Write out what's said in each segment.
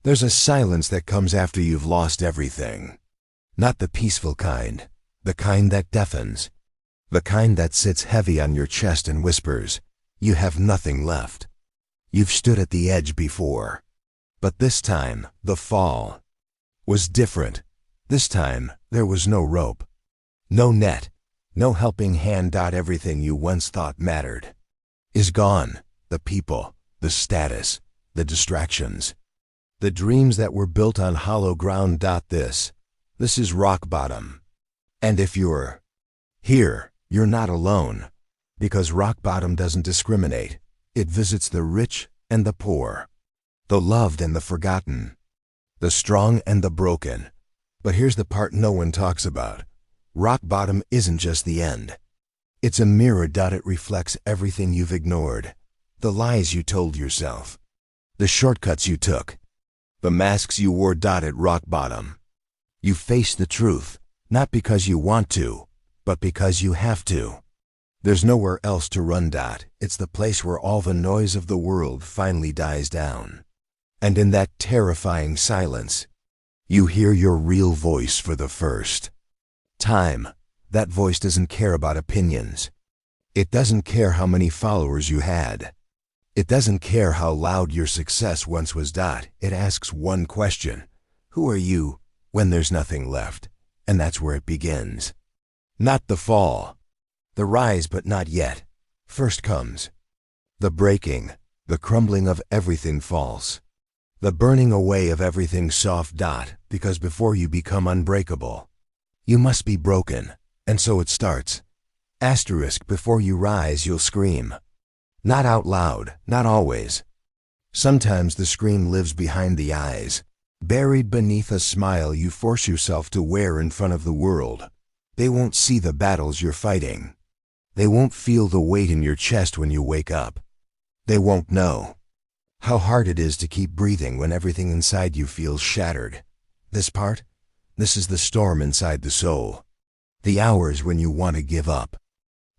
There's a silence that comes after you've lost everything. Not the peaceful kind, the kind that deafens. The kind that sits heavy on your chest and whispers, you have nothing left. You've stood at the edge before. But this time, the fall was different. This time, there was no rope, no net, no helping hand. Everything you once thought mattered is gone. The people, the status, the distractions, the dreams that were built on hollow ground. This is rock bottom. And if you're here, you're not alone, because rock bottom doesn't discriminate. It visits the rich and the poor, the loved and the forgotten, the strong and the broken. But here's the part no one talks about. Rock bottom isn't just the end. It's a mirror. It reflects everything you've ignored, the lies you told yourself, the shortcuts you took, the masks you wore. At rock bottom, you face the truth, not because you want to, but because you have to. There's nowhere else to run. It's the place where all the noise of the world finally dies down. And in that terrifying silence, you hear your real voice for the first time. That voice doesn't care about opinions. It doesn't care how many followers you had. It doesn't care how loud your success once was. It asks one question: who are you when there's nothing left? And that's where it begins. Not the fall, the rise, but not yet. First comes the breaking, the crumbling of everything false, the burning away of everything soft. Because before you become unbreakable, you must be broken. And so it starts. Before you rise, you'll scream. Not out loud, not always. Sometimes the scream lives behind the eyes, buried beneath a smile you force yourself to wear in front of the world. They won't see the battles you're fighting. They won't feel the weight in your chest when you wake up. They won't know how hard it is to keep breathing when everything inside you feels shattered. This is the storm inside the soul. The hours when you want to give up.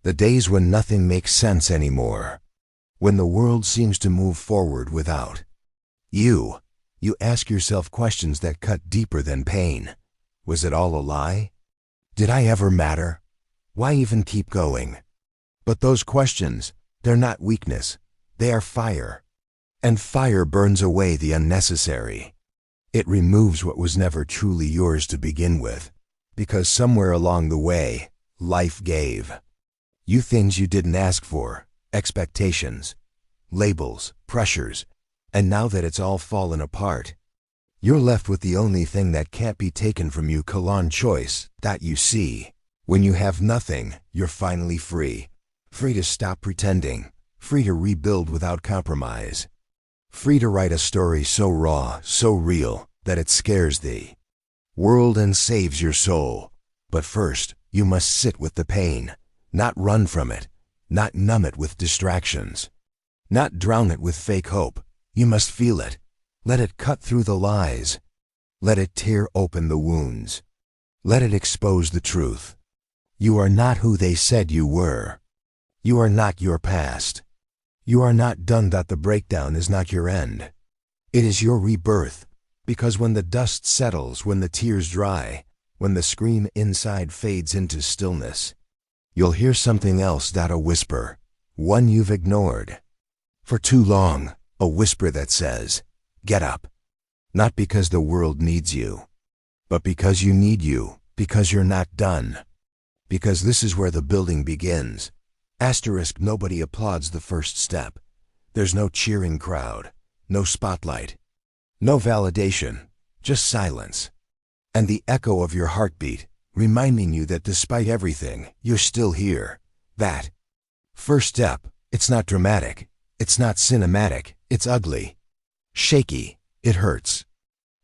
The days when nothing makes sense anymore. When the world seems to move forward without you. You ask yourself questions that cut deeper than pain. Was it all a lie? Did I ever matter? Why even keep going? But those questions, they're not weakness. They are fire. And fire burns away the unnecessary. It removes what was never truly yours to begin with. Because somewhere along the way, life gave you things you didn't ask for, expectations, labels, pressures, and now that it's all fallen apart, you're left with the only thing that can't be taken from you: choice. You see, when you have nothing, you're finally free. Free to stop pretending, free to rebuild without compromise, free to write a story so raw, so real, that it scares the world and saves your soul. But first, you must sit with the pain, not run from it, not numb it with distractions, not drown it with fake hope. You must feel it. Let it cut through the lies. Let it tear open the wounds. Let it expose the truth. You are not who they said you were. You are not your past. You are not done. The breakdown is not your end. It is your rebirth. Because when the dust settles, when the tears dry, when the scream inside fades into stillness, you'll hear something else. A whisper, one you've ignored for too long, a whisper that says, get up. Not because the world needs you, but because you need you, because you're not done. Because this is where the building begins. Nobody applauds the first step. There's no cheering crowd, no spotlight, no validation, just silence. And the echo of your heartbeat, reminding you that despite everything, you're still here. That first step, it's not dramatic, it's not cinematic, it's ugly, shaky, it hurts.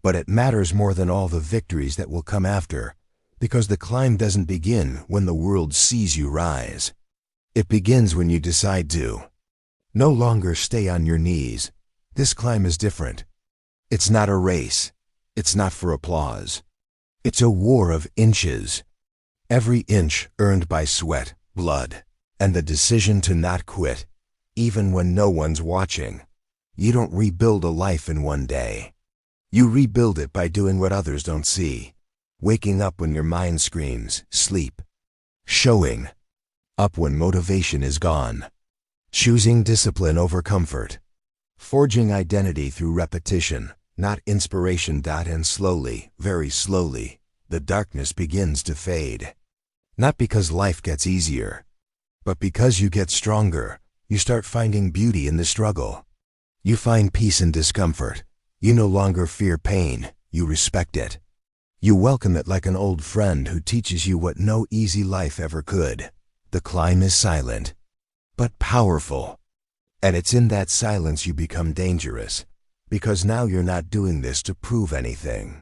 But it matters more than all the victories that will come after, because the climb doesn't begin when the world sees you rise. It begins when you decide to no longer stay on your knees. This climb is different. It's not a race. It's not for applause. It's a war of inches. Every inch earned by sweat, blood, and the decision to not quit, even when no one's watching. You don't rebuild a life in one day. You rebuild it by doing what others don't see. Waking up when your mind screams, sleep. Showing up when motivation is gone. Choosing discipline over comfort. Forging identity through repetition, not inspiration. And slowly, very slowly, the darkness begins to fade. Not because life gets easier, but because you get stronger. You start finding beauty in the struggle. You find peace in discomfort. You no longer fear pain, you respect it. You welcome it like an old friend who teaches you what no easy life ever could. The climb is silent, but powerful. And it's in that silence you become dangerous, because now you're not doing this to prove anything.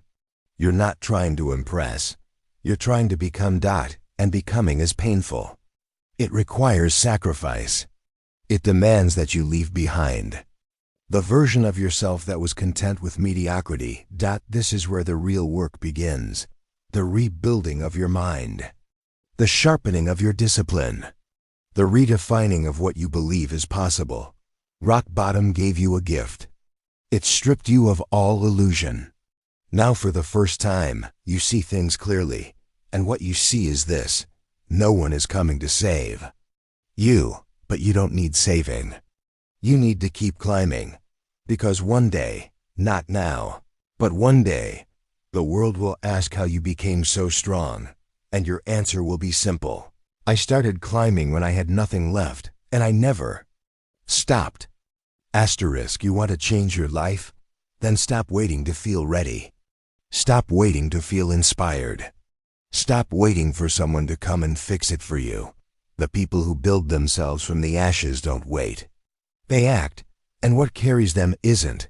You're not trying to impress. You're trying to become. And becoming is painful. It requires sacrifice. It demands that you leave behind the version of yourself that was content with mediocrity. This is where the real work begins. The rebuilding of your mind. The sharpening of your discipline. The redefining of what you believe is possible. Rock bottom gave you a gift. It stripped you of all illusion. Now for the first time, you see things clearly. And what you see is this: no one is coming to save you, but you don't need saving. You need to keep climbing. Because one day, not now, but one day, the world will ask how you became so strong, and your answer will be simple. I started climbing when I had nothing left, and I never stopped. You want to change your life? Then stop waiting to feel ready. Stop waiting to feel inspired. Stop waiting for someone to come and fix it for you. The people who build themselves from the ashes don't wait. They act, and what carries them isn't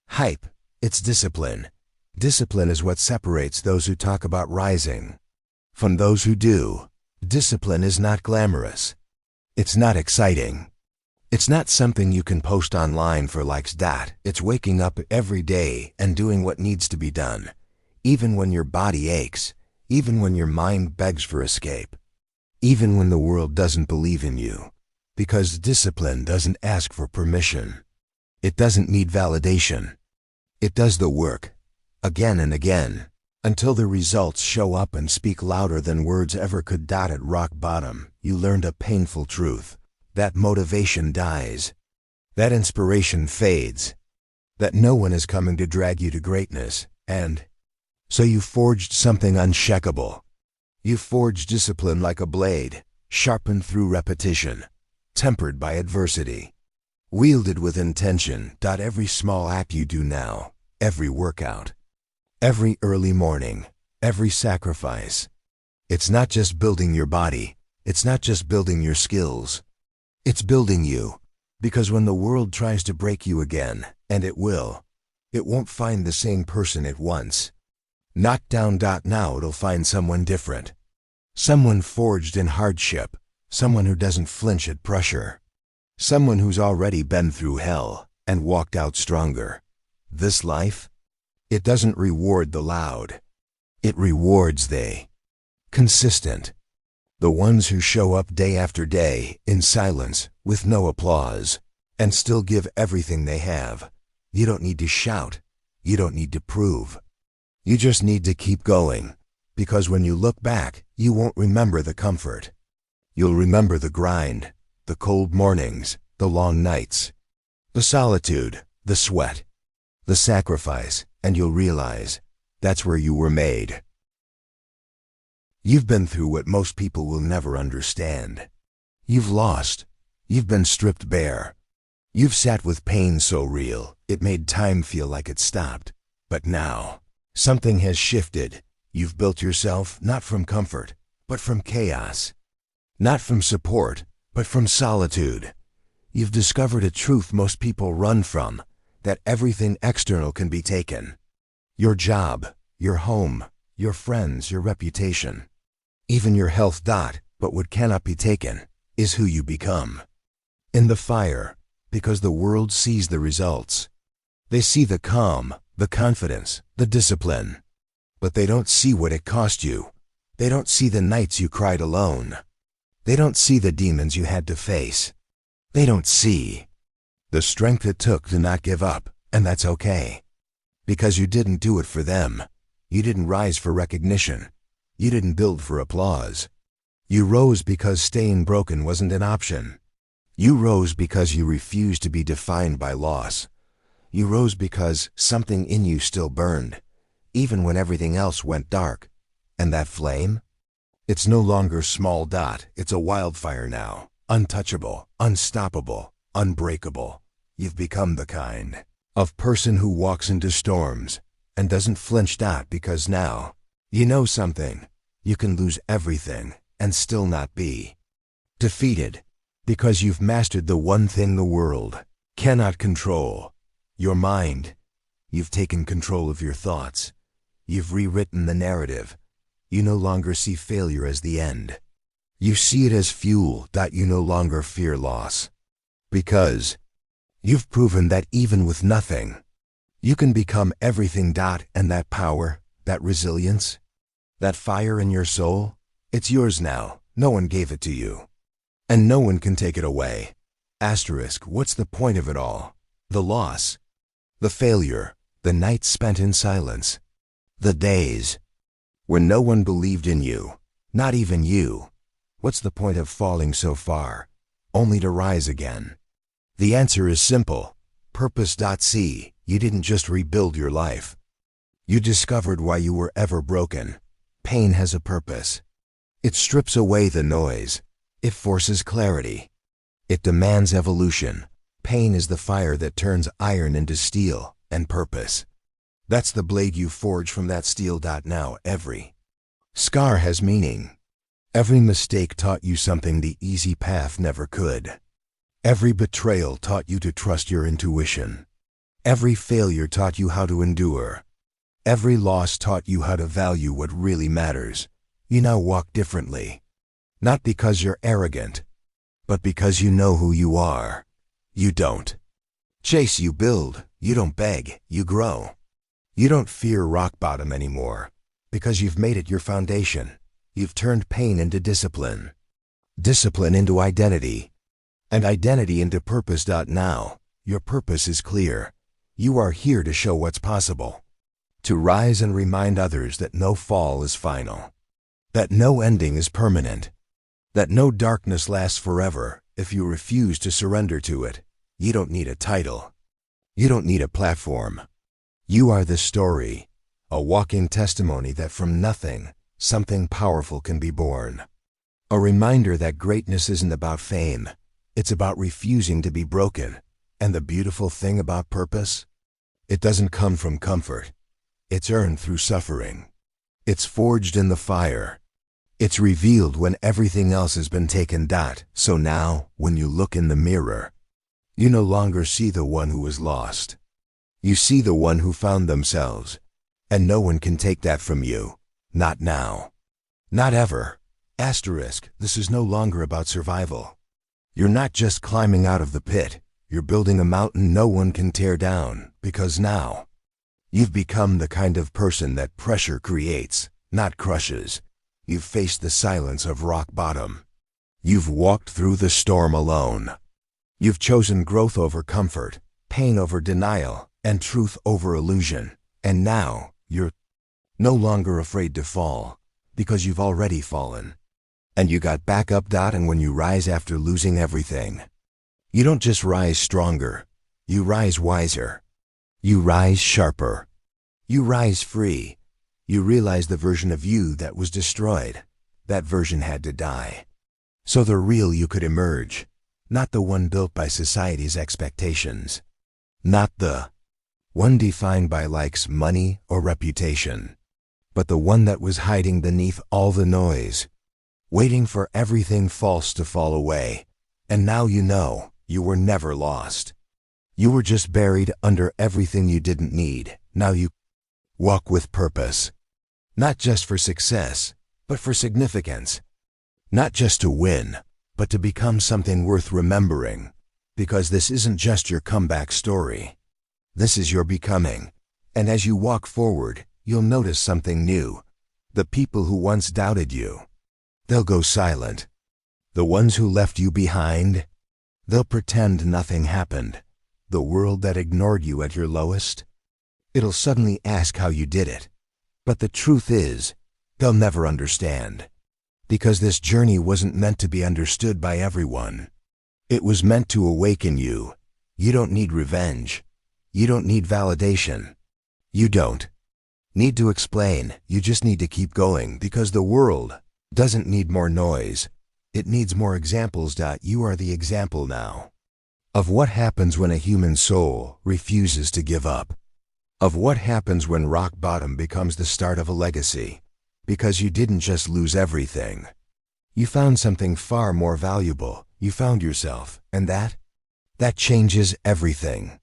hype, it's discipline. Discipline is what separates those who talk about rising from those who do. Discipline is not glamorous. It's not exciting. It's not something you can post online for likes. It's waking up every day and doing what needs to be done, even when your body aches, even when your mind begs for escape, even when the world doesn't believe in you. Because discipline doesn't ask for permission. It doesn't need validation. It does the work, again and again, until the results show up and speak louder than words ever could. At rock bottom, you learned a painful truth: that motivation dies, that inspiration fades, that no one is coming to drag you to greatness, and so you forged something unshakable. You forged discipline like a blade, sharpened through repetition, tempered by adversity, wielded with intention. Every small act you do now, every workout, every early morning, every sacrifice, it's not just building your body, it's not just building your skills, it's building you. Because when the world tries to break you again, and it will, it won't find the same person it once knocked down. Now it'll find someone different. Someone forged in hardship, someone who doesn't flinch at pressure, someone who's already been through hell and walked out stronger. This life, it doesn't reward the loud. It rewards the consistent. The ones who show up day after day, in silence, with no applause, and still give everything they have. You don't need to shout. You don't need to prove. You just need to keep going. Because when you look back, you won't remember the comfort. You'll remember the grind, the cold mornings, the long nights, the solitude, the sweat, the sacrifice, and you'll realize that's where you were made. You've been through what most people will never understand. You've lost. You've been stripped bare. You've sat with pain so real, it made time feel like it stopped. But now, something has shifted. You've built yourself not from comfort, but from chaos. Not from support, but from solitude. You've discovered a truth most people run from, that everything external can be taken. Your job, your home, your friends, your reputation, even your health. But what cannot be taken is who you become. In the fire, because the world sees the results. They see the calm, the confidence, the discipline. But they don't see what it cost you. They don't see the nights you cried alone. They don't see the demons you had to face. They don't see the strength it took to not give up, and that's okay. Because you didn't do it for them. You didn't rise for recognition. You didn't build for applause. You rose because staying broken wasn't an option. You rose because you refused to be defined by loss. You rose because something in you still burned, even when everything else went dark. And that flame? It's no longer small dot, it's a wildfire now. Untouchable, unstoppable, unbreakable. You've become the kind of person who walks into storms and doesn't flinch because now you know something. You can lose everything and still not be defeated, because you've mastered the one thing the world cannot control: your mind. You've taken control of your thoughts. You've rewritten the narrative. You no longer see failure as the end. You see it as fuel. You no longer fear loss, because you've proven that even with nothing, you can become everything. And that power, that resilience, that fire in your soul, it's yours now. No one gave it to you, and no one can take it away. What's the point of it all? The loss, the failure, the nights spent in silence, the days when no one believed in you, not even you. What's the point of falling so far, only to rise again? The answer is simple: purpose. See, you didn't just rebuild your life. You discovered why you were ever broken. Pain has a purpose. It strips away the noise. It forces clarity. It demands evolution. Pain is the fire that turns iron into steel, and purpose, that's the blade you forge from that steel. Now every scar has meaning. Every mistake taught you something the easy path never could. Every betrayal taught you to trust your intuition. Every failure taught you how to endure. Every loss taught you how to value what really matters. You now walk differently, not because you're arrogant, but because you know who you are. You don't chase, you build. You don't beg, you grow. You don't fear rock bottom anymore, because you've made it your foundation. You've turned pain into discipline, discipline into identity, and identity into purpose. Now, your purpose is clear. You are here to show what's possible, to rise and remind others that no fall is final, that no ending is permanent, that no darkness lasts forever if you refuse to surrender to it. You don't need a title. You don't need a platform. You are the story, a walking testimony that from nothing, something powerful can be born. A reminder that greatness isn't about fame. It's about refusing to be broken. And the beautiful thing about purpose? It doesn't come from comfort. It's earned through suffering. It's forged in the fire. It's revealed when everything else has been taken. So now, when you look in the mirror, you no longer see the one who was lost. You see the one who found themselves. And no one can take that from you. Not now. Not ever. This is no longer about survival. You're not just climbing out of the pit. You're building a mountain no one can tear down, because now, you've become the kind of person that pressure creates, not crushes. You've faced the silence of rock bottom. You've walked through the storm alone. You've chosen growth over comfort, pain over denial, and truth over illusion. And now, you're no longer afraid to fall, because you've already fallen. And you got back up. And when you rise after losing everything, you don't just rise stronger, you rise wiser. You rise sharper. You rise free. You realize the version of you that was destroyed. That version had to die, so the real you could emerge. Not the one built by society's expectations. Not the one defined by likes, money, or reputation. But the one that was hiding beneath all the noise, waiting for everything false to fall away. And now you know, you were never lost. You were just buried under everything you didn't need. Now you walk with purpose. Not just for success, but for significance. Not just to win, but to become something worth remembering. Because this isn't just your comeback story. This is your becoming. And as you walk forward, you'll notice something new. The people who once doubted you, they'll go silent. The ones who left you behind, they'll pretend nothing happened. The world that ignored you at your lowest, It'll suddenly ask how you did it. But the truth is, they'll never understand. Because this journey wasn't meant to be understood by everyone. It was meant to awaken you. You don't need revenge. You don't need validation. You don't need to explain. You just need to keep going, because the world doesn't need more noise. It needs more examples. You are the example now of what happens when a human soul refuses to give up. Of what happens when rock bottom becomes the start of a legacy. Because you didn't just lose everything. You found something far more valuable. You found yourself, and that changes everything.